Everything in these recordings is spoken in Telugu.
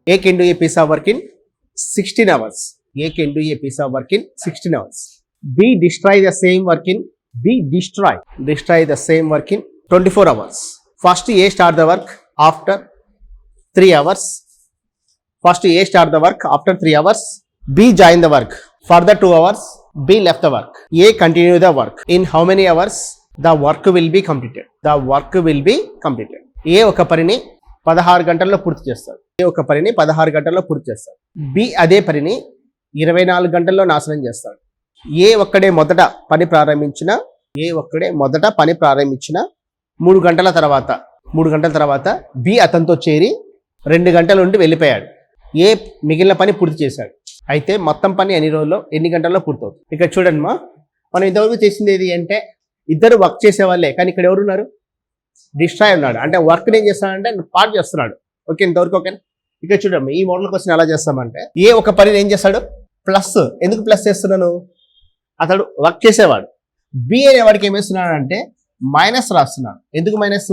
A can do a piece of work in 16 hours. A can do a piece of work in 16 hours. B destroy the same work in destroy the same work in 24 hours. First A start the work after 3 hours. First A start the work after 3 hours. B join the work. Further 2 hours, B left the work. A continue the work. In how many hours the work will be completed? The work will be completed. A ఒక పనిని 16 గంటల్లో పూర్తి చేస్తాడు. A ఒక పనిని 16 గంటల్లో పూర్తి చేస్తాడు. B అదే పనిని 24 గంటల్లో నాశనం చేస్తాడు. A ఒక్కడే మొదట పని ప్రారంభించిన 3 గంటల తర్వాత B అతనితో చేరి 2 గంటల నుండి వెళ్ళిపోయాడు. A మిగిలిన పని పూర్తి చేశాడు. అయితే మొత్తం పని ఎన్ని గంటల్లో పూర్తవుతుంది? ఇక్కడ చూడండి మనం ఇంతవరకు చేసింది ఏది అంటే ఇద్దరు వర్క్ చేసేవాళ్ళే, కానీ ఇక్కడ ఎవరున్నారు? డిస్ట్రాయ్ ఉన్నాడు. అంటే వర్క్ ఏం చేస్తాడంటే పార్ట్ చేస్తున్నాడు. ఓకే, ఇంతవరకు ఓకేనా? ఇక్కడ చూడండి ఈ మోడల్ క్వశ్చన్ ఎలా చేస్తామంటే ఏ ఒక పని ఏం చేస్తాడు? ప్లస్. ఎందుకు ప్లస్ చేస్తున్నాను? అతడు వర్క్ చేసేవాడు. బి అనేవాడికి ఏం వేస్తున్నాడు? మైనస్ రాస్తున్నాడు. ఎందుకు మైనస్?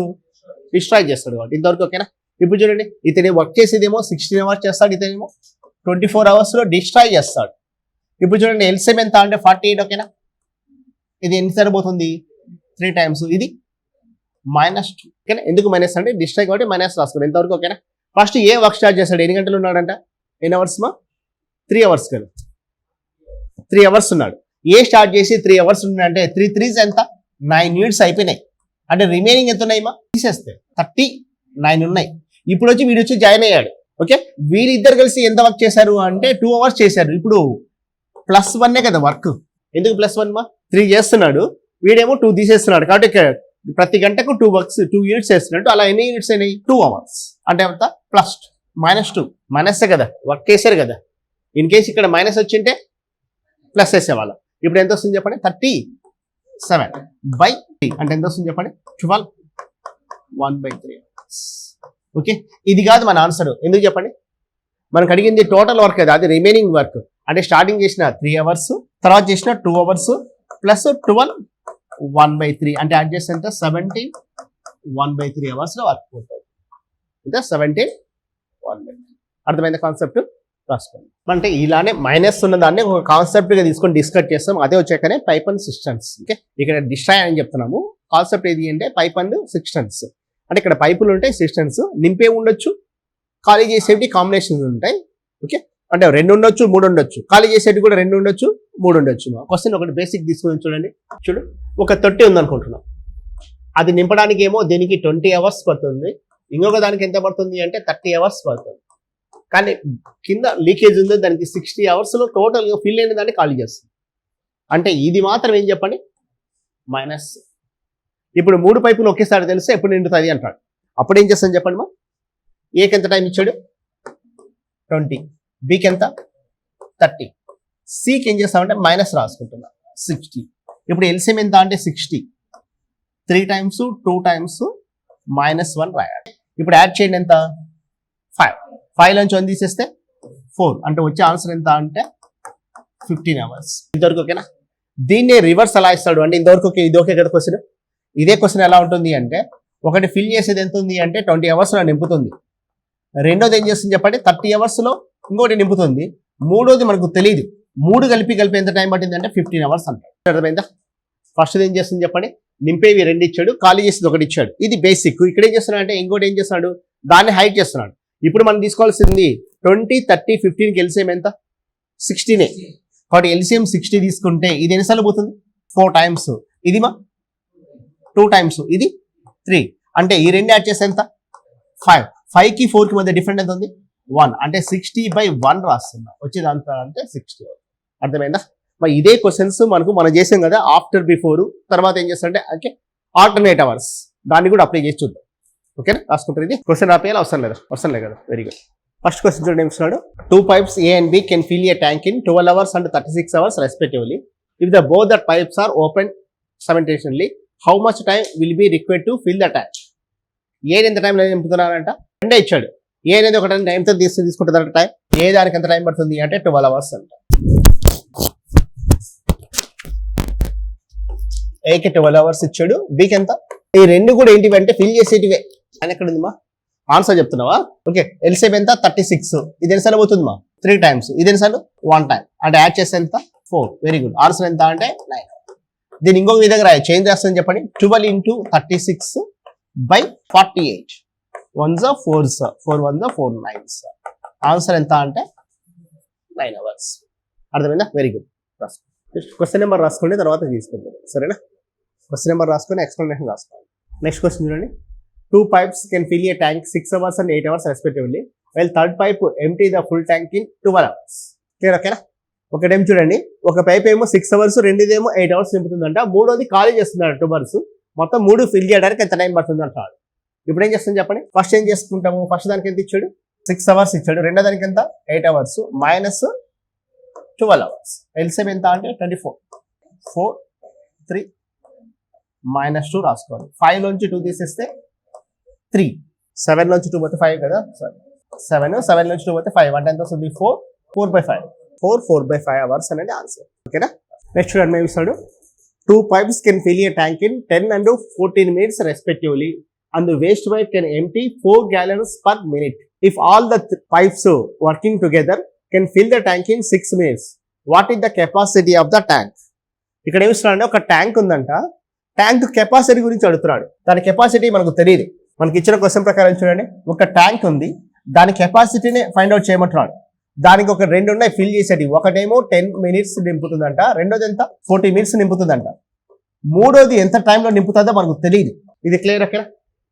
డిస్ట్రాయ్ చేస్తాడు కాబట్టి. ఇంతవరకు ఓకేనా? ఇప్పుడు చూడండి, ఇతని వర్క్ చేసేదేమో 16 అవర్స్ చేస్తాడు, ఇతనేమో 24 అవర్స్లో డిస్ట్రాయ్ చేస్తాడు. ఇప్పుడు చూడండి ఎల్సిఎం ఎంత అంటే 48. ఓకేనా? ఇది ఎన్ని సరిపోతుంది? 3 times. ఇది -2. ఓకేనా? ఎందుకు మైనస్ అంటే డిస్ట్రాయ్ కాబట్టి మైనస్ రాసుకోండి. ఎంతవరకు ఓకేనా? ఫస్ట్ ఏ వర్క్ స్టార్ట్ చేస్తాడు? ఎన్ని గంటలు ఉన్నాడంట? ఎన్ని అవర్స్ 3 అవర్స్ కదా. 3 అవర్స్ ఉన్నాడు. ఏ స్టార్ట్ చేసి 3 అవర్స్ ఉన్నాడంటే 3 3s ఎంత? 9 minutes అయిపోయినాయి. అంటే రిమైనింగ్ ఎంత ఉన్నాయి తీసేస్తే 39 ఉన్నాయి. ఇప్పుడు వచ్చి వీడు వచ్చి జాయిన్ అయ్యాడు. ఓకే, వీరిద్దరు కలిసి ఎంత వర్క్ చేశారు అంటే 2 అవర్స్ చేశారు. ఇప్పుడు +1 కదా వర్క్. ఎందుకు +1 3 చేస్తున్నాడు, వీడేమో 2 తీసేస్తున్నాడు. కాబట్టి ప్రతి గంటకు 2 యూనిట్స్ చేస్తున్నట్టు అలా ఎన్ని యూనిట్స్ అయినాయి? 2 అవర్స్. అంటే ఎంత? +2 మైనస్ కదా, వర్క్ చేశారు కదా. ఇన్ కేసు ఇక్కడ మైనస్ వచ్చింటే ప్లస్ వేసేవాళ్ళం. ఇప్పుడు ఎంత వస్తుంది చెప్పండి? 37/3 అంటే ఎంత వస్తుంది చెప్పండి? 12 1/3. ఓకే, ఇది కాదు మన ఆన్సర్. ఎందుకు చెప్పండి? మనకు అడిగింది టోటల్ వర్క్ కదా, అది రిమైనింగ్ వర్క్. అంటే స్టార్టింగ్ చేసిన 3 అవర్స్, తర్వాత చేసిన 2 అవర్స్ ప్లస్ 12 1/3 అంటే యాడ్ చేస్తే ఎంత? 17 1/3 అవర్స్లో వర్క్ అవుతుంది. ఇంకా 17 1/3. అర్థమైంది కాన్సెప్ట్? రాసుకోండి. అంటే ఇలానే మైనస్ ఉన్న దాన్ని ఒక కాన్సెప్ట్గా తీసుకొని డిస్కస్ చేస్తాం. అదే వచ్చాకనే పైప్ అండ్ సిస్టమ్స్. ఓకే, ఇక్కడ డిస్ట్రాయ్ అని చెప్తున్నాము. కాన్సెప్ట్ ఏది అంటే పైప్ అండ్ సిస్టమ్స్. అంటే ఇక్కడ పైపులు ఉంటాయి, సిస్టమ్స్ నింపే ఉండొచ్చు, ఖాళీ చేసేవి కాంబినేషన్స్ ఉంటాయి. ఓకే, అంటే 2 ఉండొచ్చు 3 ఉండొచ్చు, ఖాళీ చేసేవి కూడా 2 ఉండొచ్చు 3 ఉండొచ్చు. క్వశ్చన్ ఒకటి బేసిక్ తీసుకొని చూడండి. ఒక తొట్టి ఉందనుకుంటున్నాం, అది నింపడానికి ఏమో దీనికి 20 అవర్స్ పడుతుంది, ఇంకొక దానికి ఎంత పడుతుంది అంటే 30 అవర్స్ పడుతుంది. కానీ కింద లీకేజ్ ఉంది, దానికి 60 అవర్స్లో టోటల్గా ఫిల్ అయిన దాన్ని ఖాళీ చేస్తుంది. అంటే ఇది మాత్రం ఏం చెప్పండి? మైనస్. ఇప్పుడు 3 పైపులు ఒకేసారి తెలిస్తే ఎప్పుడు నిండుతుంది అంటాడు. అప్పుడు ఏం చేస్తాను చెప్పండి ఏకి ఎంత టైం ఇచ్చాడు? 20. బికి ఎంత? 30. సికి ఏం చేస్తామంటే మైనస్ రాసుకుంటున్నా 60. ఇప్పుడు ఎల్సిఎం ఎంత అంటే 60. 3 times 2 times -1 రాయాలి. ఇప్పుడు యాడ్ చేయండి ఎంత? 5. 5 నుంచి 1 తీసేస్తే 4. అంటే వచ్చే ఆన్సర్ ఎంత అంటే 15 అవర్స్. ఇంతవరకు ఓకేనా? దీన్నే రివర్స్ ఎలా ఇస్తాడు అంటే ఇంతవరకు ఓకే, ఇది ఓకే కదా క్వశ్చన్. ఇదే క్వశ్చన్ ఎలా ఉంటుంది అంటే ఒకటి ఫిల్ చేసేది ఎంత ఉంది అంటే 20 అవర్స్లో నింపుతుంది. రెండోది ఏం చేస్తుంది చెప్పండి? 30 అవర్స్లో ఇంకోటి నింపుతుంది. మూడోది మనకు తెలియదు. 3 కలిపి ఎంత టైం పట్టింది అంటే 15 అవర్స్ అంటారు. అర్థమైందా? ఫస్ట్ ఏం చేస్తుంది చెప్పండి? నింపేవి 2 ఇచ్చాడు, ఖాళీ చేసేది 1 ఇచ్చాడు. ఇది బేసిక్. ఇక్కడ ఏం చేస్తున్నాడు అంటే ఇంకోటి ఏం చేస్తున్నాడు? దాన్ని హైడ్ చేస్తున్నాడు. ఇప్పుడు మనం తీసుకోవాల్సింది 20 30 15కి ఎల్సిఎం ఎంత? 16. కాబట్టి ఎల్సిఎం 60 తీసుకుంటే ఇది ఎన్నిసార్లు పోతుంది? 4 times. ఇది 2 times. ఇది 3. అంటే ఈ 2 యాడ్ చేస్తే ఎంత? 5. 5కి 4కి మధ్య డిఫరెంట్ ఎంత ఉంది? 1. అంటే 60/1 రాస్తున్నా. వచ్చేది అంత అంటే 60. అర్థమైందా? మరి ఇదే క్వశ్చన్స్ మనం చేసాం కదా ఆఫ్టర్ బిఫోర్. తర్వాత ఏం చేస్తారంటే ఓకే ఆల్టర్నేట్ అవర్స్, దాన్ని కూడా అప్లై చేసి చూద్దాం. ఓకేనా? రాసుకుంటారు. ఇది క్వశ్చన్ రాపేయాలి అవసరం లేదు కదా. Very good. ఫస్ట్ క్వశ్చన్ చూడండి. ఏమిస్తున్నాడు? 2 pipes A and B can fill a tank in 12 hours and 36 hours respectively. If both the pipes are opened simultaneously, how much time will be required to fill the tank? ఏ ఎంత టైంలో నింపుతున్నారంట? 2 ఇచ్చాడు. ఏ అనేది ఒక టైం ఎంత తీసుకుంటుందంట టైం? ఏ దానికి ఎంత టైం పడుతుంది అంటే 12 అవర్స్ అంట. ఏకి 12 అవర్స్ ఇచ్చాడు, బికి ఎంత? ఈ 2 కూడా ఏంటివి అంటే ఫిల్ చేసేటివే. అని ఎక్కడ ఉందమ్మా? ఆన్సర్ చెప్తున్నావా? ఓకే, ఎల్సిఎం ఎంత? 36. ఇది ఎన్నిసార్లు పోతుంది మా? 3 times. ఇది ఎన్నిసార్లు? 1 time. అంటే యాడ్ చేస్తే ఎంత? 4. Very good. ఆన్సర్ ఎంత అంటే 9. దీన్ని ఇంకొక విధంగా రాయ, చేంజ్ చేస్తాను చెప్పండి. 12 into 36 by 48. 1s 4s, 4 1s 4 9s. Answer ఎంత అంటే 9 hours. అర్థమైందా? Very good. క్వశ్చన్ నెంబర్ రాసుకోండి, తర్వాత తీసుకుంటాం. సరేనా? క్వశ్చన్ నెంబర్ రాసుకొని ఎక్స్ప్లెనేషన్ రాసుకోండి. నెక్స్ట్ క్వశ్చన్ చూడండి. 2 pipes can fill a tank 6 hours and 8 hours respectively, while third pipe empty the full tank in 12 hours. Clear? ఓకేనా? ఒక టైం చూడండి, ఒక పైప్ ఏమో 6 hours, రెండోదేమో 8 hours నింపుతుందంట, మూడోది ఖాళీ చేస్తున్నాడు 2 hours. మొత్తం 3 ఫిల్ చేయడానికి ఎంత టైం పడుతుంది అంటాడు. ఇప్పుడు ఏం చేస్తాం చెప్పండి. ఫస్ట్ ఏం చేసుకుంటాము? ఫస్ట్ దానికి ఎంత ఇచ్చాడు? 6 hours ఇచ్చాడు. రెండో దానికి ఎంత? 8 hours మైనస్ 12 hours. ఎల్సిఎం ఎంత అంటే 24. 4 3 మైనస్ 2 రాసుకోవాలి. 5 లోంచి 2 తీసేస్తే 3. 7 లోంచి 2 పోతే 5 కదా. సారీ, 7 లోంచి 2 పోతే 5. అంటే ఎంత వస్తుంది? 4/5. 4/5 hours అనేది ఆన్సర్. ఓకేనా? నెక్స్ట్ చూడండి ఏమి ఇస్తాడు. 2 pipes can fill a tank in 10 and 14 minutes respectively, and the waste pipe can empty 4 gallons per minute. If all the pipes working together can fill the tank in 6 minutes, what is the capacity of the tank? ఇక్కడ ఏమి ఇస్తున్నాడు? ఒక ట్యాంక్ ఉందంట, ట్యాంక్ కెపాసిటీ గురించి అడుగుతున్నాడు. దాని కెపాసిటీ మనకు తెలియదు. మనకి ఇచ్చిన క్వశ్చన్ ప్రకారం చూడండి, ఒక ట్యాంక్ ఉంది, దాని కెపాసిటీని ఫైండ్ అవుట్ చేయమంటున్నాడు. దానికి ఒక 2 ఉన్నాయి ఫిల్ చేసేటి. ఒకటేమో 10 minutes నింపుతుందంట, రెండోది ఎంత? 40 minutes నింపుతుందంట, మూడోది ఎంత టైంలో నింపుతుందో మనకు తెలియదు. ఇది క్లియర్ అక్కడ?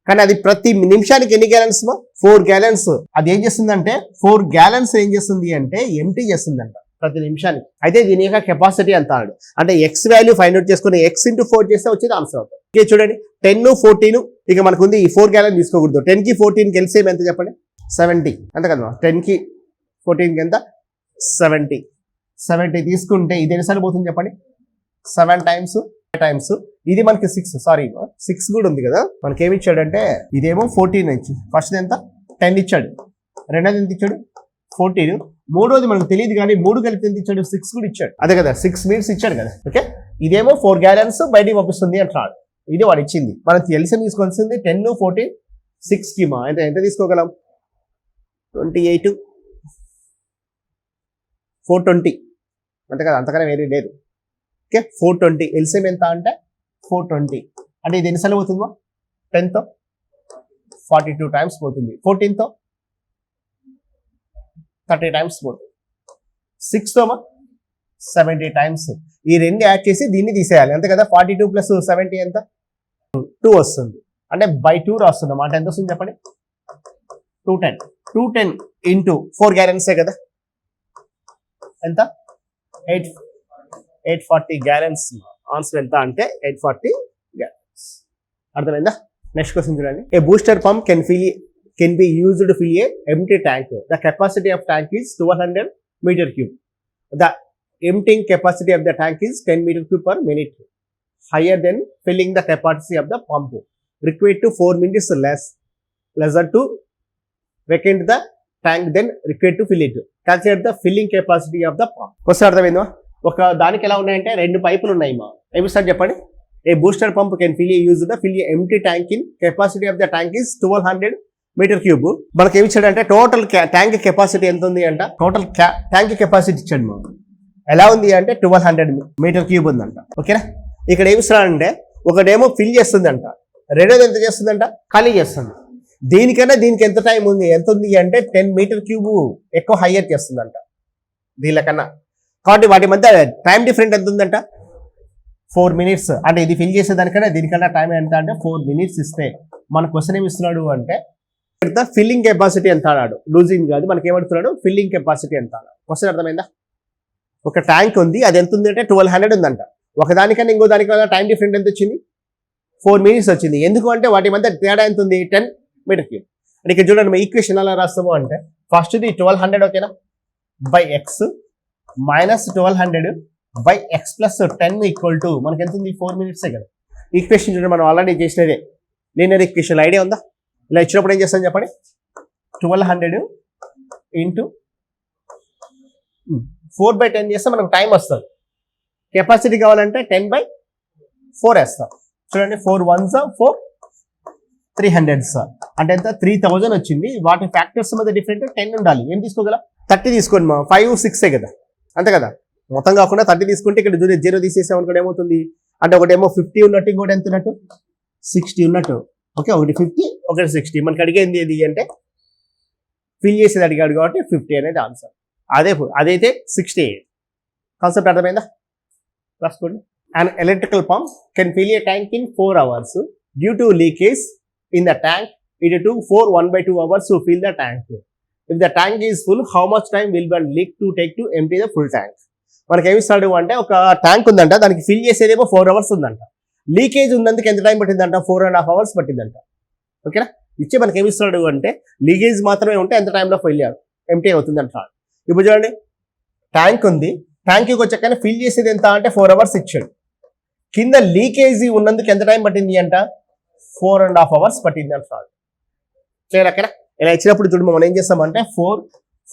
కానీ అది ప్రతి నిమిషానికి ఎన్ని గ్యాలన్స్? 4 gallons. అది ఏం చేస్తుందంటే 4 gallons ఏం చేస్తుంది అంటే ఎంటీ చేస్తుందంట ప్రతి నిమిషానికి. అయితే దీని యొక్క కెపాసిటీ ఎంత అన్నాడు. అంటే ఎక్స్ వాల్యూ ఫైండ్ అవుట్ చేసుకుని x into 4 చేస్తే వచ్చేది ఆన్సర్ అవుతుంది. ఓకే చూడండి, 10 14 ఇక మనకు ఉంది. ఈ 4 gallons తీసుకోకూడదు. 10కి 14కి ఎల్సిఎం ఎంత చెప్పండి? 70. అంతే కదా. 10కి 14కి ఎంత? 70. 70 తీసుకుంటే ఇది ఎన్నిసార్లు పోతుంది చెప్పండి? 7 times. ఇది మనకి 6 కూడా ఉంది కదా. మనకి ఏమి ఇచ్చాడంటే ఇదేమో 14 ఇచ్చి, ఫస్ట్ ఎంత? 10 ఇచ్చాడు, రెండోది ఎంత ఇచ్చాడు? 14, మూడోది మనకు తెలియదు కానీ 3 కలిపి ఎంత ఇచ్చాడు? 6 కూడా ఇచ్చాడు. అదే కదా, 6 minutes ఇచ్చాడు కదా. ఓకే, ఇదేమో 4 gallons బయటికి పంపిస్తుంది అంటున్నాడు. ఇది వాడు ఇచ్చింది. మనం ఎల్సిఎం తీసుకోవాల్సింది 10 14 6కి మా ఎంత తీసుకోగలం? 28 420. అంతే కదా, అంతకన్నా వేరే లేదు. ఓకే, 420 ఎల్సిఎం ఎంత అంటే 420. అంటే ఇది ఎన్నిసార్లు పోతుందో? 10తో 42 times పోతుంది, 14తో 30 times పోతుంది, 6తో 70 times. ఈ రెండు యాడ్ చేసి దీన్ని తీసేయాలి. అంతే కదా. 42 + 70 ఎంత? 2 వస్తుంది. అంటే by 2 రాస్తున్నాం. అంటే ఎంత వస్తుంది చెప్పండి? 210 into 4 gallons కదా. ఎంత? 840 gallons. ఆన్సర్ ఎంత అంటే 840 gallons. అర్థమైందా? నెక్స్ట్ క్వశ్చన్ చూడండి. A booster pump can be used to fill a empty tank. The capacity of tank is 1200 meter cube. The emptying capacity of the tank is 10 meter cube per minute, higher than filling the capacity of the pump. Required to 4 minutes lesser to vacant the tank then required to fill it. Consider the filling capacity of the pump. Question అర్థమైందా? ఒక దానికి ఎలా ఉన్నాయంటే 2 పైపులు ఉన్నాయి మా. ఏమి సార్ చెప్పండి. A booster pump can use the fill a empty tank in capacity of the tank is 1200 meter cube. మనకి ఏమి ఇచ్చాడంటే టోటల్ ట్యాంక్ కెపాసిటీ ఎంత ఉంది అంట? టోటల్ ట్యాంక్ కెపాసిటీ ఇచ్చాడు మనం. ఎలా ఉంది అంటే 1200 meter cube ఉందంట. ఓకేనా? ఇక్కడ ఏమి ఇస్తున్నాడంటే ఒకటేమో ఫిల్ చేస్తుందంట, రెండోది ఎంత చేస్తుందంట? ఖాళీ చేస్తుంది. దీనికన్నా దీనికి ఎంత టైం ఉంది? ఎంత ఉంది అంటే 10 meter cube ఎక్కువ హైయర్ చేస్తుందంట దీనికన్నా. కాబట్టి వాటి మధ్య టైం డిఫరెంట్ ఎంత ఉందంట? 4 minutes. అంటే ఇది ఫిల్ చేసేదానికన్నా దీనికన్నా టైం ఎంత అంటే 4 minutes ఇస్తే మన క్వశ్చన్ ఏమి ఇస్తున్నాడు అంటే ఫిల్లింగ్ కెపాసిటీ ఎంత అన్నాడు. లూజింగ్ కాదు, మనకి ఏమడుతున్నాడు? ఫిల్లింగ్ కెపాసిటీ ఎంత అన్నాడు. క్వశ్చన్ అర్థమైందా? ఒక ట్యాంక్ ఉంది, అది ఎంత ఉంది అంటే 1200 ఉందంట. ఒకదానికన్నా ఇంకో దానికన్నా టైం డిఫరెంట్ ఎంత వచ్చింది? 4 minutes వచ్చింది. ఎందుకు అంటే వాటి మధ్య తేడా ఎంత ఉంది? 10 meter cube. అంటే ఇక్కడ చూడండి, ఈక్వేషన్ ఎలా రాస్తాము అంటే ఫస్ట్ ఇది 1200 ఓకేనా, by X minus 1200 by X plus 10 equal to మనకి ఎంత ఉంది? 4 minutes కదా. ఈక్వేషన్ చూడండి, మనం ఆల్రెడీ చేసినదే లీనియర్ ఈక్వేషన్. ఐడియా ఉందా? ఇలా ఇచ్చినప్పుడు ఏం చేస్తాను చెప్పండి? 1200 ఇంటూ 4/10 చేస్తే మనకు టైం వస్తుంది. కెపాసిటీ కావాలంటే 10/4 వేస్తాం. చూడండి, 4 1s 4 300 సార్ అంటే ఎంత 3000 వచ్చింది. వాటి ఫ్యాక్టర్స్ మధ్య డిఫరెంట్ 10 ఉండాలి. ఏం తీసుకోగల 30 తీసుకోండి మా 5 6 కదా అంతే కదా. మొత్తం కాకుండా 30 తీసుకుంటే ఇక్కడ 0 తీసేసాం అనుకోండి ఏమవుతుంది అంటే ఒకటేమో 50 ఉన్నట్టు ఇంకోటి ఎంత ఉన్నట్టు 60 ఉన్నట్టు. ఓకే ఒకటి 50 ఒకటి 60. మనకి అడిగేది ఏది అంటే ఫిల్ చేసేది అడిగాడు కాబట్టి 50 అనేది ఆన్సర్. అదైతే 68. కాన్సెప్ట్ అర్థమైందా? రాసుకోండి. An electrical pump can fill a tank in 4 hours. Due to leakage in the tank, it took 1/2 hours to fill the tank. If the tank is full, how much time will one leak to take to empty the full tank? మనకి ఏమి ఇస్తాడు అంటే ఒక ట్యాంక్ ఉందంట, దానికి ఫిల్ చేసేదేమో 4 అవర్స్ ఉందంట. లీకేజ్ ఉన్నందుకు ఎంత టైం పట్టిందంట 4.5 అవర్స్ పట్టిందంట. ఓకేనా? ఇచ్చే మనకి ఏమి ఇస్తాడు అంటే లీకేజ్ మాత్రమే ఉంటే ఎంత టైంలో ఫిల్ ఎంటీ అవుతుంది అంటాడు. ఇప్పుడు చూడండి ట్యాంక్ ఉంది, ట్యాంక్కి వచ్చాక ఫిల్ చేసేది ఎంత అంటే 4 అవర్స్ ఇచ్చాడు. కింద లీకేజీ ఉన్నందుకు ఎంత టైం పట్టింది అంట 4.5 అవర్స్ పట్టింది అంటాడు. క్లియర్ అక్కడ ఇలా ఇచ్చినప్పుడు చూడు మనం ఏం చేస్తామంటే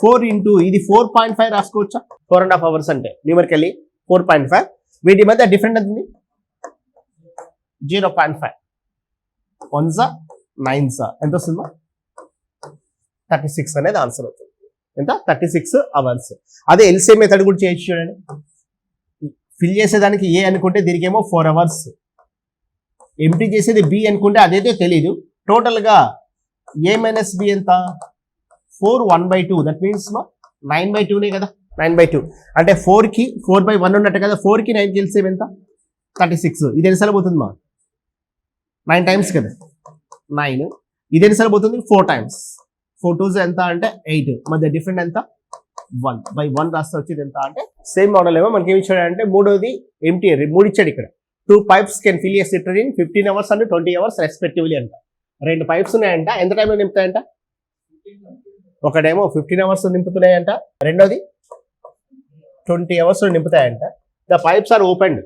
4 ఇంటూ ఇది 4.5 రాసుకోవచ్చా? 4.5 అవర్స్ అంటే న్యూమరికల్లీ 4.5. వీటి మధ్య డిఫరెంట్ ఎంత ఉంది 0.5. 1 9 ఎంత వస్తుందా 36 అనేది ఆన్సర్ అవుతుంది. ఎంత 36 అవర్స్. అదే ఎల్సిఎం మెథడ్ కూడా చేయొచ్చు చూడండి. ఫిల్ చేసేదానికి ఏ అనుకుంటే దీనికేమో 4 అవర్స్, ఎంటీ చేసేది బి అనుకుంటే అదైతే తెలీదు. టోటల్గా ఏ మైనస్ బి ఎంత 4 1/2. దట్ మీన్స్ 9/2నే కదా 9/2 అంటే 4కి 4/1 ఉన్నట్టు కదా. 4కి 9 ఎల్సిఎం ఎంత 36. ఇది ఎన్నిసార్లు పోతుంది మా 9 టైమ్స్ కదా 9. ఇది ఎన్నిసార్లు పోతుంది 4 టైమ్స్. 4 2s ఎంత అంటే 8. మధ్య డిఫరెంట్ ఎంత 1/1 రాస్తే వచ్చేది ఎంత అంటే సేమ్ మోడల్ ఏమో మనకి ఏమి ఇచ్చాడు అంటే మూడోది ఎంటీ 3 ఇచ్చాడు ఇక్కడ. 2 pipes can fill A seater in 15 hours and 20 hours respectively అంట. 2 పైప్స్ ఉన్నాయంట, ఎంత టైంలో నింపుతాయంట? ఒకటేమో 15 అవర్స్ నింపుతున్నాయంట, రెండోది 20 అవర్స్ నింపుతాయంట. ద పైప్స్ ఆర్ ఓపెన్డ్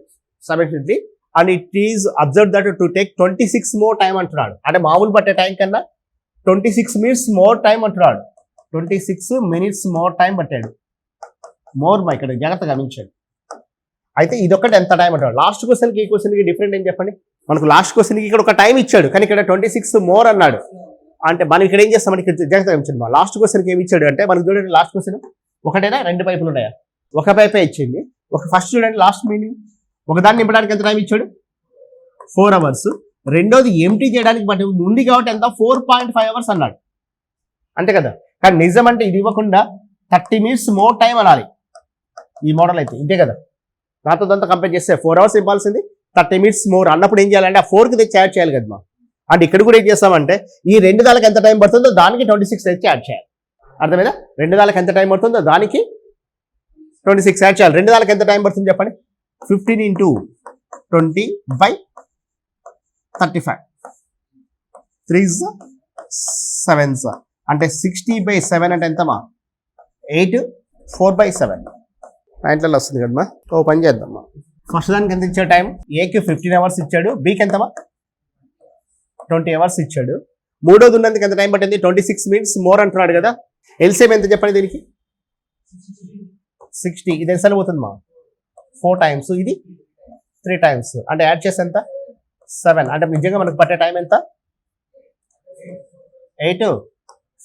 సబ్మిటెడ్లీ and it is observe that to take 26 more time అంటున్నాడు. అంటే మామూలు పట్టే టైం కన్నా 26 మినిట్స్ మోర్ టైం అంటున్నాడు. 26 మినిట్స్ మోర్ టైం పట్టాడు. మోర్ బై ఇక్కడ జాగ్రత్త గమనించాడు. అయితే ఇదొక్కటి ఎంత టైం అంటాడు. లాస్ట్ క్వశ్చన్కి ఈ క్వశ్చన్కి డిఫరెంట్ ఏం చెప్పండి. మనకు లాస్ట్ క్వశ్చన్కి ఇక్కడ ఒక టైం ఇచ్చాడు కానీ ఇక్కడ 26 మోర్ అన్నాడు. అంటే మనం ఇక్కడ ఏం చేస్తామని ఇక్కడ జాగ్రత్త గమనించండి. లాస్ట్ క్వశ్చన్కి ఏమి ఇచ్చాడు అంటే మనకు చూడండి లాస్ట్ క్వశ్చన్ ఒకటేనా 2 పైపులు ఉన్నాయా? ఒక పైపే ఇచ్చింది. ఫస్ట్ చూడండి లాస్ట్ మీనింగ్ ఒకదాన్ని నింపడానికి ఎంత టైం ఇచ్చాడు 4 అవర్స్. రెండోది ఎంటీ చేయడానికి బట్ ఉంది కాబట్టి ఎంత 4.5 అవర్స్ అన్నాడు అంతే కదా. కానీ నిజం అంటే ఇది ఇవ్వకుండా 30 మినిట్స్ మోర్ టైం అనాలి ఈ మోడల్ అయితే. ఇంతే కదా, నాతో అంతా కంపేర్ చేస్తే 4 అవర్స్ ఇవ్వాల్సింది 30 మినిట్స్ మోర్ అన్నప్పుడు ఏం చేయాలంటే ఆ 4కి తెచ్చి యాడ్ చేయాలి కదా. అంటే ఇక్కడ కూడా ఏం చేస్తామంటే ఈ 2 దానికి ఎంత టైం పడుతుందో దానికి 26 తెచ్చి యాడ్ చేయాలి. అర్థమైందా? 2 దానికి ఎంత టైం పడుతుందో దానికి 26 యాడ్ చేయాలి. 2 దానికి ఎంత టైం పడుతుంది చెప్పండి 15 ఇంటూ 20/35 3 7 అంటే 60/7 అంటే ఎంతమా 8 4/7 నైన్లలో వస్తుంది కదమ్మా. ఓ పని చేద్దామా. ఫస్ట్ దానికి ఎంత ఇచ్చాడు టైం? ఏకి 15 అవర్స్ ఇచ్చాడు, బీకి ఎంతమా 20 అవర్స్ ఇచ్చాడు. మూడోది ఉన్నందుకు ఎంత టైం పట్టింది 26 మినిట్స్ మోర్ అంటున్నాడు కదా. ఎల్సిఎం ఎంత చెప్పండి దీనికి 60. ఇది ఎన్నిసార్లు పోతుంది మా 4 టైమ్స్, ఇది 3 టైమ్స్ అంటే యాడ్ చేస్తే ఎంత 7. అంటే నిజంగా మనకు పట్టే టైం ఎంత 8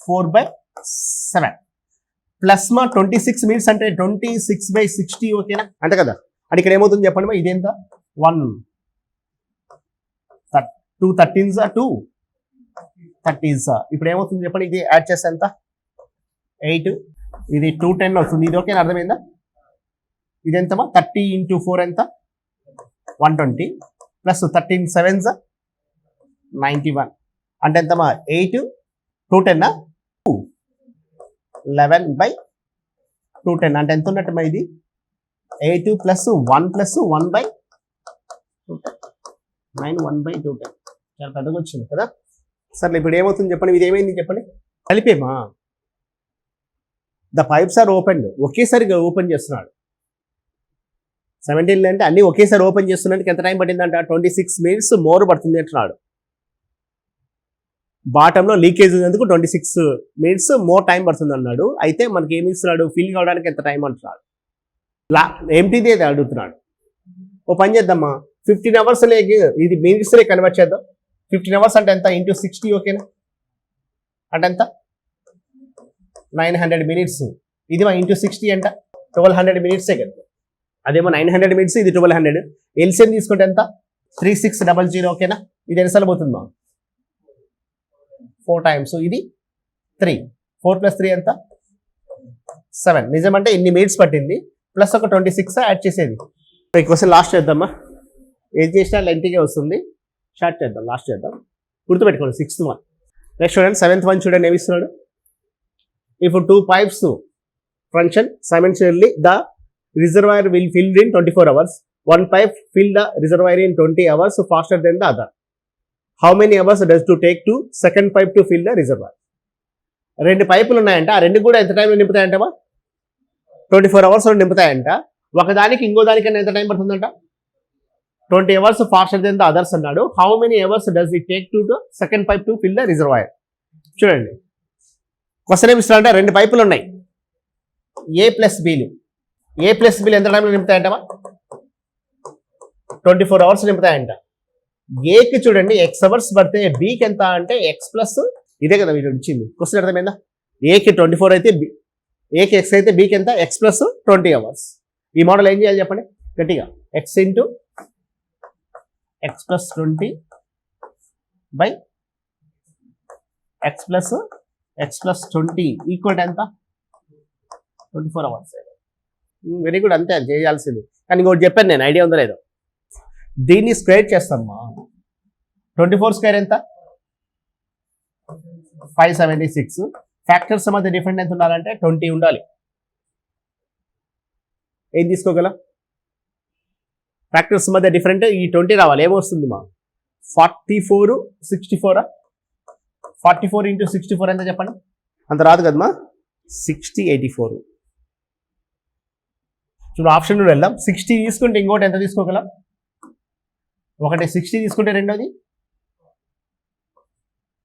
4/7 ప్లస్ మా 26 మినిట్స్ అంటే 26/60. ఓకేనా అంతే కదా. అంటే ఇక్కడ ఏమవుతుంది చెప్పండి మా ఇదేంత 1 2 13s 2 30s. ఇప్పుడు ఏమవుతుంది చెప్పండి ఇది యాడ్ చేస్తే ఎంత 8, ఇది 2 10 వస్తుంది. ఇది ఓకేనా అర్థమైందా. ఇది ఎంతమా 30 ఇంటూ 4 ఎంత 120 ప్లస్ 13 7s 91 అంటే ఎంతమా 8 2 10 11/210 అంటే ఎంత ఉన్నట్టు ఇది 8 ప్లస్ 1 ప్లస్ 1/9 1/210 చాలా పెద్దగా వచ్చింది కదా. సరే ఇప్పుడు ఏమవుతుంది చెప్పండి, ఇది ఏమైంది చెప్పండి కలిపేమా. ద పైప్స్ ఆర్ ఓపెన్, ఒకేసారిగా ఓపెన్ చేస్తున్నాడు. 17 అంటే అన్ని ఒకేసారి ఓపెన్ చేస్తున్నందుకు ఎంత టైం పట్టిందంట 26 మినిట్స్ మోర్ పడుతుంది అంటున్నాడు. బాటంలో లీకేజ్ ఉన్నందుకు 26 మినిట్స్ మోర్ టైం పడుతుంది అన్నాడు. అయితే మనకి ఏమి ఇస్తున్నాడు ఫిల్ కావడానికి ఎంత టైం అంటున్నాడు. ఎంటీది అడుగుతున్నాడు. ఓ పని చేద్దామా 15 అవర్స్ ఇది మినిట్స్ కన్వర్ట్ చేద్దాం. 15 hours అంటే ఎంత ఇంటూ 60, ఓకేనా? అంటే ఎంత 900 minutes. ఇది మా ఇంటూ 60 అంట 1200 minutes కదా. అదేమో 900 minutes, ఇది 1200. ఎల్సిఎం తీసుకుంటే ఎంత 3600, ఓకేనా? ఇది ఎన్నిసార్లు పోతుంది మా 4 times. ఇది 3, 4 + 3 ఎంత 7. నిజమంటే ఇన్ని మినిట్స్ పట్టింది ప్లస్ ఒక 26 యాడ్ చేసేది. ఈ క్వశ్చన్ లాస్ట్ చేద్దామా? ఏది చేసినా లెంటీగా వస్తుంది. షార్ట్ చేద్దాం, లాస్ట్ చేద్దాం. గుర్తుపెట్టుకోండి 6th one. నెక్స్ట్ చూడండి 7th one చూడండి ఏమి ఇస్తున్నాడు. If 2 pipes function simultaneously the reservoir will fill in 24 hours. One pipe fill the reservoir in 20 hours faster than the other. How many hours does it take to second pipe to fill the reservoir? 2 పైపులు ఉన్నాయంట, ఆ రెండు కూడా ఎంత టైంలో నింపుతాయంటమా 24 hours నింపుతాయంట. ఒకదానికి ఇంకో దానికన్నా ఎంత టైం పడుతుందంట 20 hours faster than the others అన్నాడు. How many hours does it take to second pipe to fill the reservoir? చూడండి క్వశ్చన్ ఏమి ఇస్తారంటే 2 పైపులు ఉన్నాయి, A + Bలు. A + Bలు ఎంత టైంలో నింపుతాయంటమా 24 hours నింపుతాయంట. ఏకి చూడండి ఎక్స్ అవర్స్ పడితే బీకి ఎంత అంటే ఎక్స్ ప్లస్ ఇదే కదా వీడు ఇచ్చింది. క్వశ్చన్ అర్థమైందా? ఏకి 24 అయితే ఏకి ఎక్స్ అయితే బీకి ఎంత ఎక్స్ ప్లస్ 20 hours. ఈ మోడల్ ఏం చేయాలి చెప్పండి గట్టిగా. X into X plus 20 by X plus 20 equal ఎంత 24 hours. వెరీ గుడ్, అంతే చేయాల్సింది. కానీ ఇంకోటి చెప్పాను నేను, ఐడియా ఉందో లేదో. దీన్ని స్క్వేర్ చేస్తామ్మా. 24 స్క్వేర్ ఎంత 576. ఫ్యాక్టర్స్ మధ్య డిఫరెంట్ ఎంత ఉండాలంటే 20 ఉండాలి. ఏం తీసుకోగల ఫ్యాక్టర్స్ మధ్య డిఫరెంట్ ఈ 20 రావాలి. ఏమొస్తుంది మా 44 64. 44 × 64 ఎంత చెప్పండి? అంత రాదు కదమ్మా 60 84. చూడు ఆప్షన్ కూడా వెళ్దాం. 60 తీసుకుంటే ఇంకోటి ఎంత తీసుకోగలం? ఒకటి 60 తీసుకుంటే రెండోది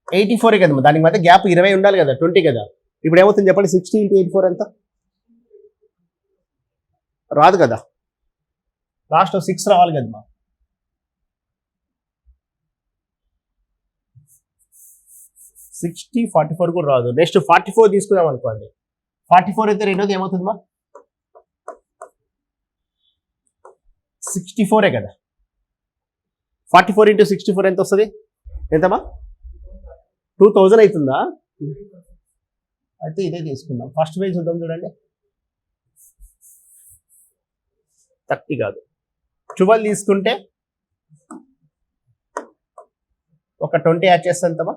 84 కదమ్మా. దానికి మధ్య గ్యాప్ 20 ఉండాలి కదా, 20 కదా. ఇప్పుడు ఏమవుతుంది చెప్పండి 60 × 84 ఎంత? రాదు కదా, లాస్ట్ 6 రావాలి కదమ్మా. సిక్స్టీ 44 కూడా రాదు. నెక్స్ట్ 44 తీసుకుందాం అనుకోండి. 44 అయితే రెండోది ఏమవుతుందమ్మా 64 కదా. 44 × 64 ఎంత వస్తుంది? ఎంతమ్మా 2000 అవుతుందా? అయితే ఇదే తీసుకుందాం. ఫస్ట్ పేజ్ చూద్దాం చూడండి. 30 కాదు 12 తీసుకుంటే ఒక 20 యాడ్ చేస్తే ఎంతమ్మా?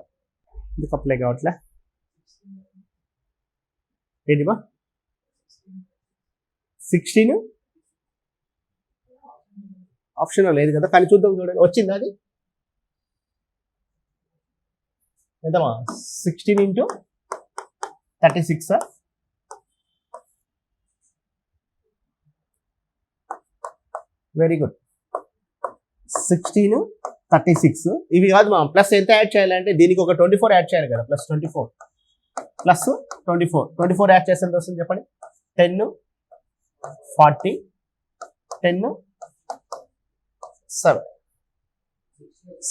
ఇది అప్లై కావట్లే. ఏంటిమా 16 ఆప్షన్ లేదు కదా, కానీ చూద్దాం చూడండి. వచ్చింది అది ఎంతమా 16 × 36. Very good. 16 36 ఇవి కాదు మా. ప్లస్ ఎంత యాడ్ చేయాలంటే దీనికి ఒక 24 యాడ్ చేయాలి కదా. ప్లస్ 24 ప్లస్ 24 యాడ్ చేస్తే ఎంత వస్తుంది చెప్పండి? 10 40 10 7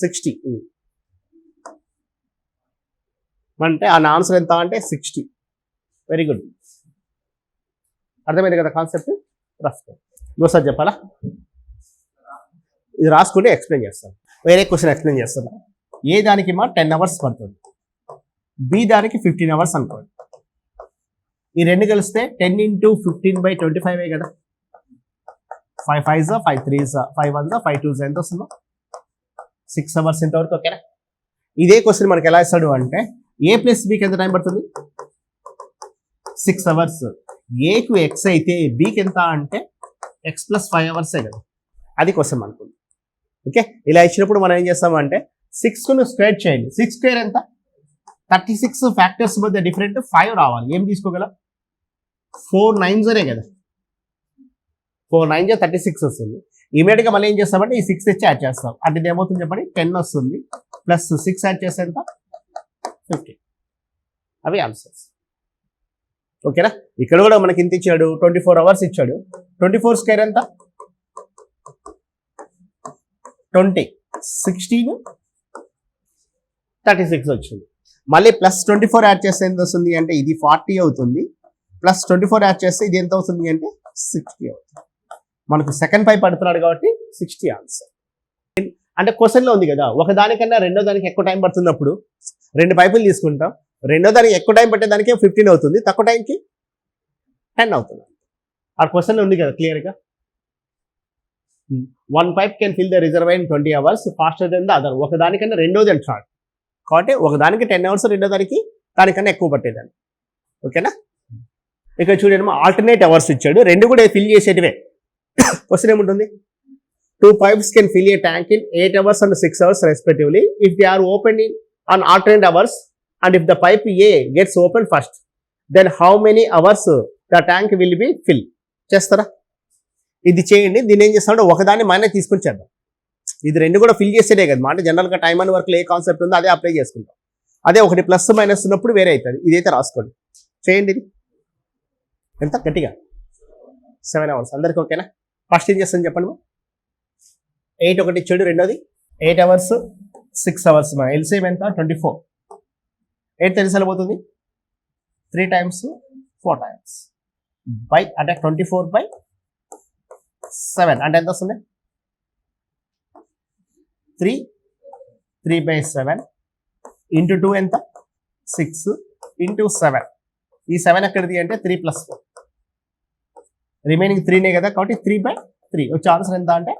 60. అంటే ఆ ఆన్సర్ ఎంత అంటే 60. వెరీ గుడ్, అర్థమైంది కదా కాన్సెప్ట్. రాసుకో ఇంకోసారి చెప్పాలా? ఇది రాసుకుంటే ఎక్స్ప్లెయిన్ చేస్తాను. వేరే క్వశ్చన్ ఎక్స్ప్లెయిన్ చేస్తాను. ఏ దానికి మా 10 hours పడుతుంది, బి దానికి 15 hours అనుకోండి. ఈ రెండు కలిస్తే 10 × 15/25 కదా. 5 5s 5 3s 5 1s 5 2s ఎంత వస్తుందో 6 hours ఇంతవరకు. ఓకేనా? ఇదే క్వశ్చన్ మనకి ఎలా ఇస్తాడు అంటే A + Bకి ఎంత టైం పడుతుంది 6 hours. ఏకు ఎక్స్ అయితే బీకి ఎంత అంటే ఎక్స్ ప్లస్ 5 hours కదా. అది క్వశ్చన్ అనుకుంది. ఓకే, ఇలా ఇచ్చినప్పుడు మనం ఏం చేస్తామంటే 6ను స్క్వేర్ చేయండి. 6 స్క్వేర్ ఎంత 36. ఫ్యాక్టర్స్ మధ్య డిఫరెంట్ 5 రావాలి. ఏం తీసుకోగలం 4 9s కదా. 4 9s 36 వస్తుంది. ఇమీడియట్గా మళ్ళీ ఏం చేస్తామంటే ఈ 6 తెచ్చి యాడ్ చేస్తాం. అంటే ఇది ఏమవుతుంది చెప్పండి 10 వస్తుంది. ప్లస్ 6 యాడ్ చేస్తే ఎంత 15. అవి ఆన్సర్స్. ఓకేనా? ఇక్కడ కూడా మనకి ఇంత ఇచ్చాడు 24 hours ఇచ్చాడు. 24 స్క్వేర్ ఎంత 20. 16 36 వచ్చింది. మళ్ళీ ప్లస్ 24 యాడ్ చేస్తే ఎంత వస్తుంది అంటే ఇది 40 అవుతుంది. ప్లస్ 24 యాడ్ చేస్తే ఇది ఎంత అవుతుంది అంటే 60 అవుతుంది. మనకు సెకండ్ పైప్ పడుతున్నాడు కాబట్టి 60 ఆన్సర్. అంటే క్వశ్చన్లో ఉంది కదా, ఒకదానికన్నా రెండో దానికి ఎక్కువ టైం పడుతున్నప్పుడు 2 పైపులు తీసుకుంటాం. రెండో దానికి ఎక్కువ టైం పట్టేదానికి 15 అవుతుంది, తక్కువ టైంకి 10 అవుతుంది. ఆ క్వశ్చన్ ఉంది కదా క్లియర్గా. 1 pipe can fill the reservoir in 20 hours faster than the other. ఒకదానికన్నా రెండోది అంటున్నాడు కాబట్టి ఒకదానికి 10 hours, రెండో దానికన్నా ఎక్కువ పట్టేదాన్ని. ఓకేనా? ఇక్కడ చూడండి, ఆల్టర్నేట్ అవర్స్ ఇచ్చాడు, రెండు కూడా ఫిల్ చేసేటివే. క్వశ్చన్ ఏముంటుంది? 2 pipes can fill a tank in 8 hours and 6 hours respectively if they are opened in on alternate hours, and if the pipe A gets opened first, then how many hours the tank will be filled? చేస్తారా? ఇది చేయండి. దీన్ని ఏం చేస్తాడు, ఒకదాన్ని మైనస్ తీసుకొని చేద్దాం. ఇది రెండు కూడా ఫిల్ చేసేదే కదా, అంటే జనరల్గా టైమ్ అండ్ వర్క్లో ఏ కాన్సెప్ట్ ఉందో అదే అప్లై చేసుకుంటాం. అదే ఒకటి ప్లస్ మైనస్ ఉన్నప్పుడు వేరే అవుతుంది. ఇదైతే రాసుకోండి, చేయండి. ఇది ఎంత గట్టిగా 7 hours అందరికి ఓకేనా? ఫస్ట్ ఏం చేస్తాను చెప్పండి. 8 ఒకటి ఇచ్చాడు, రెండోది 8 hours 6 hours. మన ఎల్సిఎం ఎంత? 24. 8 తెలిసిపోతుంది 3 times 4 times బై అంటే 24/7 అంటే ఎంత వస్తుంది? 3/7 ఇంటూ 2 ఎంత? 6 ఇంటూ 7. ఈ 7 ఎక్కడిది అంటే 3 + 4, రిమైనింగ్ 3నే కదా, కాబట్టి 3/3 వచ్చే ఆన్సర్ ఎంత అంటే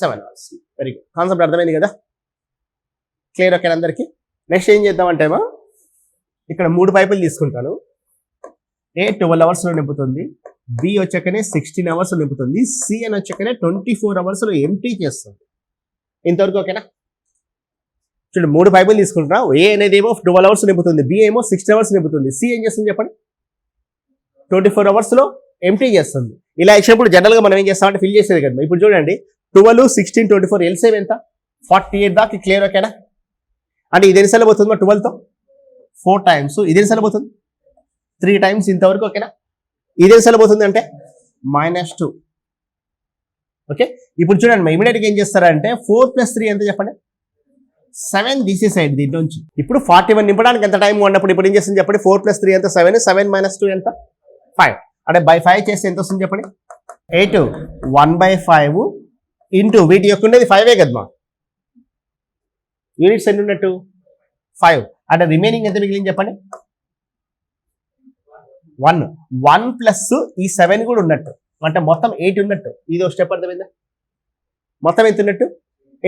7 hours. వెరీ గుడ్, కాన్సెప్ట్ అర్థమైంది కదా, క్లియర్ ఓకే అందరికి. నెక్స్ట్ ఏం చేద్దామంటేమో ఇక్కడ 3 పైపులు తీసుకుంటాను. ఏ 12 hours నింపుతుంది, బి వచ్చాకనే 16 hours నింపుతుంది, సి అని వచ్చాకనే 24 hours ఎంటీ చేస్తుంది. ఇంతవరకు ఓకేనా? చూడండి, 3 పైపులు తీసుకుంటున్నా. ఏ అనేది ఏమో 12 hours నింపుతుంది, బి ఏమో 16 hours నింపుతుంది, సి ఏం చేస్తుంది చెప్పండి? 24 hours ఎంటీ చేస్తుంది. ఇలా ఇచ్చినప్పుడు జనరల్గా మనం ఏం చేస్తామంటే ఫిల్ చేసేది కదా. ఇప్పుడు చూడండి, 12, 16, 24 ఎల్సిఎం ఎంత? 48 దాకా. క్లియర్ ఓకేనా? అంటే ఇది ఎన్నిసార్లు పోతుంది? 12తో 4 times. ఇది ఎన్నిసార్లు పోతుంది? 3 times. ఇంతవరకు ఓకేనా? ఇది ఎన్నిసార్లు పోతుంది అంటే -2. ఓకే, ఇప్పుడు చూడండి, ఇమీడియట్గా ఏం చేస్తారంటే 4 + 3 ఎంత చెప్పండి? 7 తీసేసైడ్ దీంట్లో నుంచి. ఇప్పుడు 41 నింపడానికి ఎంత టైం ఉన్నప్పుడు ఇప్పుడు ఏం చేస్తుంది చెప్పండి? 4 + 3 ఎంత? 7. 7 - 2 ఎంత? 5. అంటే బై 5 చేస్తే ఎంత వస్తుంది చెప్పండి? 8. 1/5 ఇంటూ వీటి యొక్క ఉండేది 5 కదమ్మా. యూనిట్స్ ఎన్ని ఉన్నట్టు? 5. అంటే రిమైనింగ్ ఎంత మిగిలింది చెప్పండి? 1 ప్లస్ ఈ 7 కూడా ఉన్నట్టు, అంటే మొత్తం 8 ఉన్నట్టు. ఇది ఒక స్టెప్ అర్థమైందా? మొత్తం ఎంత ఉన్నట్టు?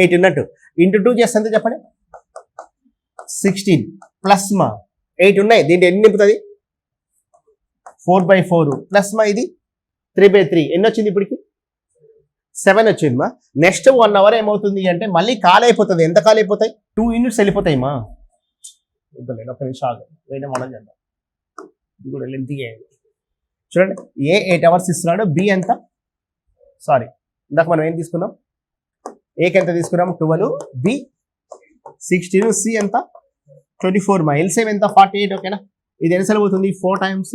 8 ఉన్నట్టు. ఇంటూ 2 చేస్తే ఎంత చెప్పండి? 16 ప్లస్ మా 8 ఉన్నాయి. దీంట్లో ఎన్ని నింపుతుంది? 4/4 ప్లస్ మా ఇది 3/3. ఎన్ని వచ్చింది ఇప్పటికి? 7 వచ్చింది మా. నెక్స్ట్ 1 hour ఏమవుతుంది అంటే మళ్ళీ ఖాళీ అయిపోతుంది. ఎంత ఖాళీ అయిపోతాయి? 2 యూనిట్స్ వెళ్ళిపోతాయి మా. వద్దులేదు, ఒక నిమిషం ఆగు, వేరే మోడల్ చేద్దాం. ఇది కూడా లెంతీగా చూడండి. ఏ 8 hours ఇస్తున్నాడు, బి ఎంత? సారీ, ఇందాక మనం ఏం తీసుకున్నాం? ఏకి ఎంత తీసుకున్నాం? 12, బి 16, సి ఎంత? 24 మా. ఎల్సిఎం ఎంత? 48. ఓకేనా? ఇది ఎన్నిసార్లు పోతుంది? 4 times.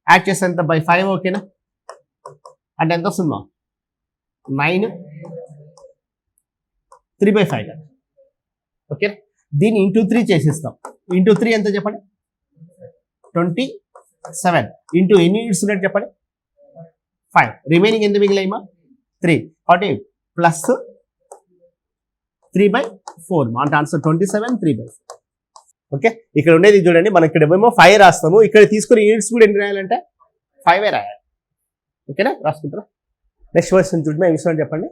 యాడ్ చేస్తే ఎంత? బై 5. ఓకేనా? అంటే ఎంత వస్తుంది మా? 9. 3/5. ఓకే, దీన్ని ఇంటూ 3 చేసేస్తాం. ఇంటూ 3 ఎంత చెప్పండి? 27. ఇంటూ ఎన్ని యూనిట్స్ ఉన్నట్టు చెప్పండి? 5. రిమైనింగ్ ఎంత మిగిలాయిమా? 3. కాబట్టి ప్లస్ 3/4 అంటే ఆన్సర్ 27, 3/4. ఓకే, ఇక్కడ ఉండేది చూడండి, మనం ఇక్కడ ఏమో 5 రాస్తాము, ఇక్కడ తీసుకుని యూనిట్స్ కూడా ఎన్ని రాయాలంటే 5 రాయాలి. ఓకేనా? రాసుకుంటారా? నెక్స్ట్ వర్షన్ చూడండి, ఏమి చెప్పండి.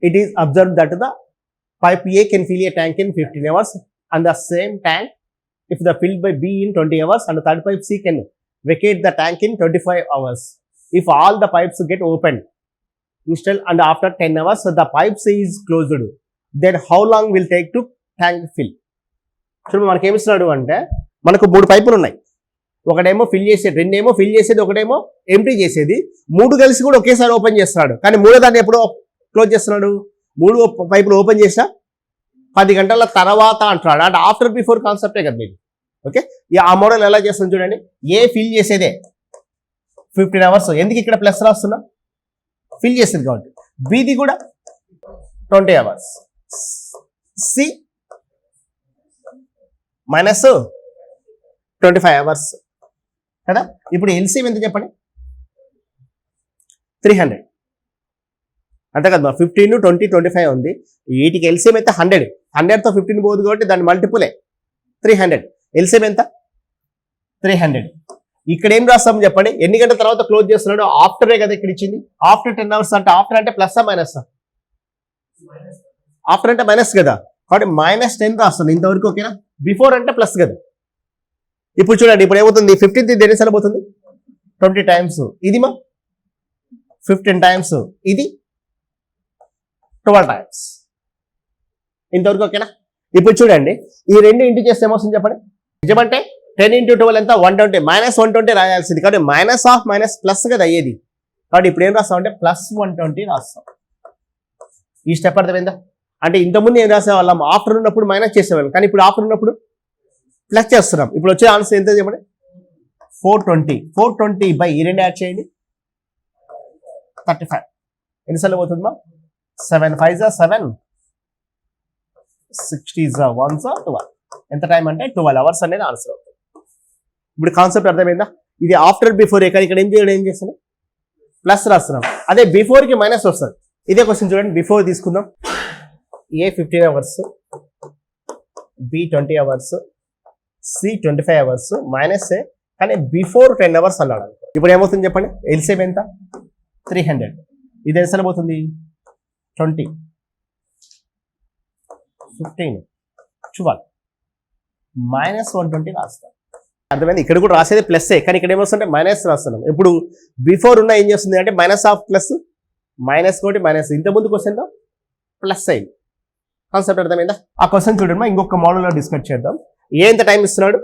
It is observe that the pipe A can fill a tank in 15 hours and the same tank if the filled by B in 20 hours, and the third pipe C can vacate the tank in 25 hours. If all the pipes get opened installed and after 10 hours the pipe C is closed, then how long will take to tank fill? చూడండి, మనకి ఏమి ఇస్తున్నాడు అంటే మనకు 3 పైపులు ఉన్నాయి. ఒకటేమో ఫిల్ చేసేది, రెండేమో ఫిల్ చేసేది, ఒకటేమో ఎంటీ చేసేది. 3 కలిసి కూడా ఒకేసారి ఓపెన్ చేస్తున్నాడు. కానీ 3వ దాన్ని ఎప్పుడో క్లోజ్ చేస్తున్నాడు. 3 పైపులు ఓపెన్ చేసినా 10 గంటల తర్వాత అంటున్నాడు. అంటే ఆఫ్టర్ బిఫోర్ కాన్సెప్టే కదా మీకు. ఓకే, ఆ మోడల్ ఎలా చేస్తాం చూడండి. ఏ ఫిల్ చేసేదే 15 hours. ఎందుకు ఇక్కడ ప్లస్ రాస్తున్నా? ఫిల్ చేసేది కాబట్టి. బిది కూడా 20 hours. సి మైనస్ 25 అవర్స్ కదా. ఇప్పుడు ఎల్సిఎం ఎంత చెప్పండి, 300 అంతే కదా. 15, 20, 25 ఉంది. వీటికి ఎల్సిఎం అయితే 100. 100తో 15 పోదు కాబట్టి దాని మల్టిపులే 300. ఎల్సిఎం ఎంత 300. ఇక్కడ ఏం రాస్తాం చెప్పండి, ఎన్ని గంటల తర్వాత క్లోజ్ చేస్తున్నాడు, ఆఫ్టరే కదా ఇక్కడ ఇచ్చింది. ఆఫ్టర్ 10 అవర్స్ అంటే ఆఫ్టర్ అంటే ప్లస్ మైనస్, ఆఫ్టర్ అంటే మైనస్ కదా, కాబట్టి -10 రాస్తుంది ఇంతవరకు. ఓకేనా. బిఫోర్ అంటే ప్లస్ కదా. ఇప్పుడు చూడండి, ఇప్పుడు ఏమవుతుంది, 15 దేని సరిపోతుంది 20 టైమ్స్, ఇది మా 15 టైమ్స్, ఇది 12 టైమ్స్ ఇంతవరకు. ఓకేనా. ఇప్పుడు చూడండి, ఈ రెండు ఇంటూ చేస్తే ఏమొస్తుంది చెప్పండి. నిజమంటే 10 × 12 ఎంత 120, -120 రాయాల్సింది. కాబట్టి మైనస్ ఆఫ్ మైనస్ ప్లస్ కదా అయ్యేది. కాబట్టి ఇప్పుడు ఏం రాస్తాం అంటే +120 రాస్తాం. ఈ స్టెప్ అర్థమైందా. అంటే ఇంతకుముందు ఏం రాసేవాళ్ళం, ఆఫ్టర్ ఉన్నప్పుడు మైనస్ చేసేవాళ్ళం, కానీ ఇప్పుడు ఆఫ్టర్ ఉన్నప్పుడు ప్లస్ చేస్తున్నాం. ఇప్పుడు వచ్చే ఆన్సర్ ఎంత చెప్పండి, 420. 420 బై ఈ రెండు యాడ్ చేయండి, 35. ఎన్నిసార్లు పోతుందమ్మా, 7 5 7, 60 1 12. ఎంత టైం అంటే 12 అవర్స్ అనేది ఆన్సర్ అవుతుంది. ఇప్పుడు కాన్సెప్ట్ అర్థమైందా. ఇది ఆఫ్టర్ బిఫోర్, ఇక్కడ ఏం చేయడం, ఏం చేస్తుంది ప్లస్ రాస్తున్నాం. అదే బిఫోర్కి మైనస్ వస్తుంది. ఇదే క్వశ్చన్ చూడండి, బిఫోర్ తీసుకుందాం. A 15 hours, B 20 hours, C 25 hours, minus a కానీ బిఫోర్ 10 అవర్స్ అన్నాడు. ఇప్పుడు ఏమవుతుంది చెప్పండి, ఎల్సిఎం ఎంత 300. ఇది ఎన్నిసార్లు పోతుంది 20, 15, 12, -120 రాస్తాం. అర్థమైంది. ఇక్కడ కూడా రాసేది ప్లస్ఏ, కానీ ఇక్కడ ఏమొస్తుంటే మైనస్ రాస్తున్నాం. ఇప్పుడు బిఫోర్ ఉన్న ఏం చేస్తుంది అంటే మైనస్ ఆఫ్ ప్లస్, మైనస్ కోటి మైనస్, ఇంతకుముందు క్వశ్చన్లో ప్లస్ అయింది. కాన్సెప్ట్ అర్థమైందా. ఆ క్వశ్చన్ చూడండి, ఇంకొక మోడల్లో డిస్కస్ చేద్దాం. ఏ ఎంత టైం ఇస్తున్నాడు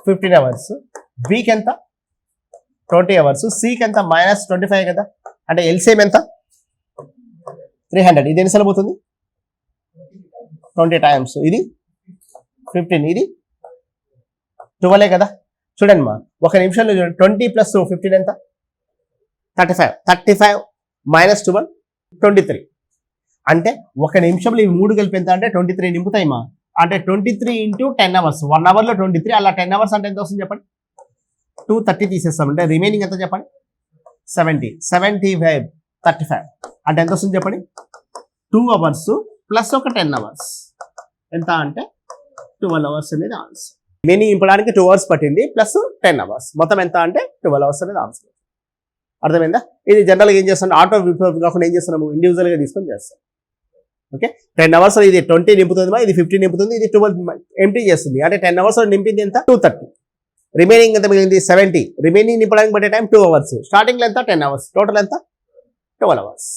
15 అవర్స్, బికి ఎంత 20 అవర్స్, సికి ఎంత -25 కదా. అంటే ఎల్సిఎం ఎంత 300. ఇది ఎన్నిసార్లు పోతుంది 20 టైమ్స్, ఇది 15, ఇది 12 కదా. చూడండి మా, ఒక నిమిషంలో చూడండి, 20 + 15 ఎంత 35. 35 - 12 23. అంటే ఒక నిమిషంలో ఇవి మూడు కలిపి ఎంత అంటే 23 నింపుతాయి మా. అంటే 23 × 10 అవర్స్, 1 అవర్లో 23, అలా 10 అవర్స్ అంటే ఎంత వస్తుంది చెప్పండి, 230 తీసేస్తాం. అంటే రిమైనింగ్ ఎంత చెప్పండి 70. 75 35 అంటే ఎంత వస్తుంది చెప్పండి, 2 అవర్స్ ప్లస్ ఒక 10 అవర్స్ ఎంత అంటే 12 అవర్స్ అనేది ఆన్సర్. రిమైనింగ్ ఇంపడానికి 2 అవర్స్ పట్టింది ప్లస్ 10 అవర్స్, మొత్తం ఎంత అంటే 12 అవర్స్ అనేది ఆన్సర్. అర్థమైందా. ఇది జనరల్గా ఏం చేస్తాం, ఆటో కాకుండా ఏం చేస్తున్నాము, ఇండివిజువల్గా తీసుకొని చేస్తాం. ఓకే. 10 అవర్స్ ఇది 20 నింపుతుంది, ఇది 15 నింపుతుంది, ఇది 12 ఎంటీ చేస్తుంది. అంటే 10 అవర్స్ నింపింది ఎంత 230. రిమైనింగ్ ఎంత మిగిలింది 70. రిమైనింగ్ నింపడానికి పట్టే టైం 2 అవర్స్. స్టార్టింగ్లో ఎంత 10 అవర్స్, టోటల్ ఎంత 12 అవర్స్.